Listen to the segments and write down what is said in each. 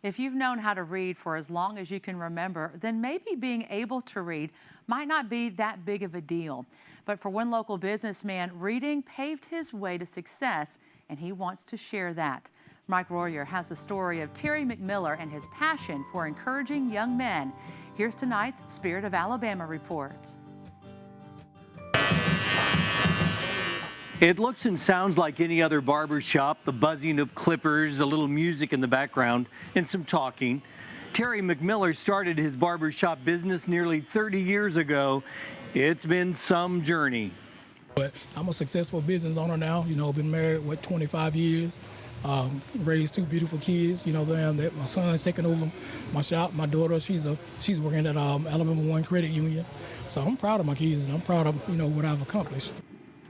If you've known how to read for as long as you can remember, then maybe being able to read might not be that big of a deal. But for one local businessman, reading paved his way to success, and he wants to share that. Mike Royer has the story of Terry McMiller and his passion for encouraging young men. Here's tonight's Spirit of Alabama report. It looks and sounds like any other barber shop, the buzzing of clippers, a little music in the background, and some talking. Terry McMiller started his barber shop business nearly 30 years ago. It's been some journey. But I'm a successful business owner now, been married, 25 years, raised two beautiful kids, that my son's taking over my shop. My daughter, she's working at Alabama One Credit Union. So I'm proud of my kids, and I'm proud of, what I've accomplished.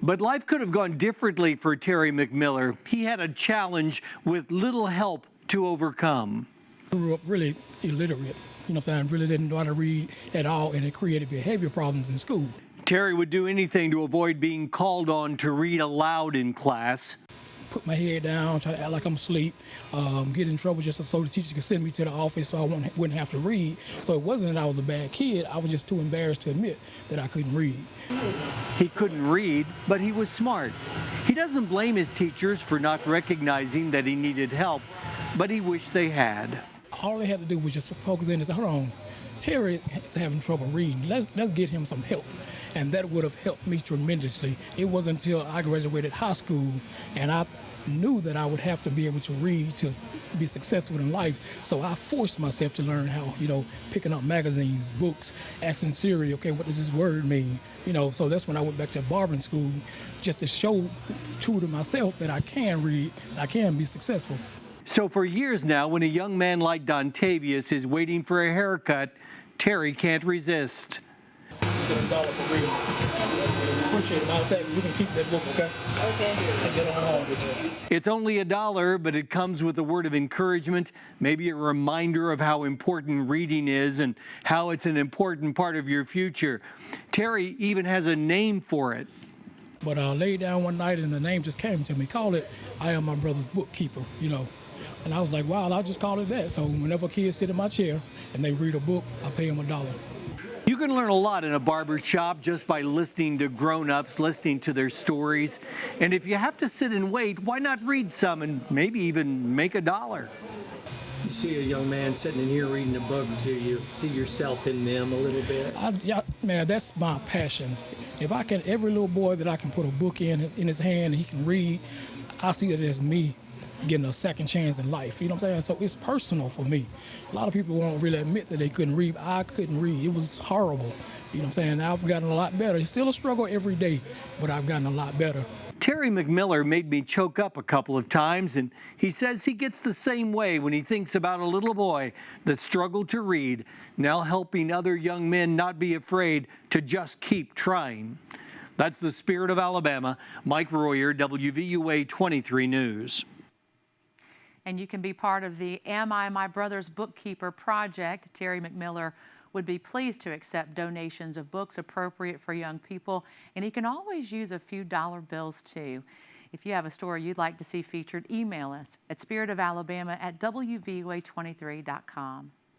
But life could have gone differently for Terry McMiller. He had a challenge with little help to overcome. I grew up really illiterate, really didn't know how to read at all, and it created behavior problems in school. Terry would do anything to avoid being called on to read aloud in class. Put my head down, try to act like I'm asleep, get in trouble just so the teacher could send me to the office so I wouldn't have to read. So it wasn't that I was a bad kid, I was just too embarrassed to admit that I couldn't read. He couldn't read, but he was smart. He doesn't blame his teachers for not recognizing that he needed help, but he wished they had. All they had to do was just focus in and say, hold on, Terry is having trouble reading. Let's get him some help. And that would have helped me tremendously. It wasn't until I graduated high school and I knew that I would have to be able to read to be successful in life. So I forced myself to learn how, picking up magazines, books, asking Siri, okay, what does this word mean? So that's when I went back to barbering school just to show to myself that I can read, I can be successful. So for years now, when a young man like Dontavius is waiting for a haircut, Terry can't resist. Get $1 for reading. Appreciate it. Matter of fact, you can keep that book, okay? Okay. And get on home with you. It's only $1, but it comes with a word of encouragement, maybe a reminder of how important reading is and how it's an important part of your future. Terry even has a name for it. But I laid down one night and the name just came to me. Call it, I am my brother's bookkeeper, And I was like, wow, I'll just call it that. So whenever kids sit in my chair and they read a book, I pay them $1. You can learn a lot in a barber shop just by listening to grown-ups, listening to their stories. And if you have to sit and wait, why not read some and maybe even make $1? You see a young man sitting in here reading a book, do you see yourself in them a little bit? Yeah, man, that's my passion. If I can, every little boy that I can put a book in his hand and he can read, I see it as me getting a second chance in life. You know what I'm saying? So it's personal for me. A lot of people won't really admit that they couldn't read. I couldn't read. It was horrible. You know what I'm saying? I've gotten a lot better. It's still a struggle every day, but I've gotten a lot better. Terry McMiller made me choke up a couple of times, and he says he gets the same way when he thinks about a little boy that struggled to read, now helping other young men not be afraid to just keep trying. That's the Spirit of Alabama. Mike Royer, WVUA 23 News. And you can be part of the Am I My Brother's Bookkeeper project. Terry McMiller would be pleased to accept donations of books appropriate for young people, and he can always use a few dollar bills too. If you have a story you'd like to see featured, email us at spiritofalabama@wvoa23.com.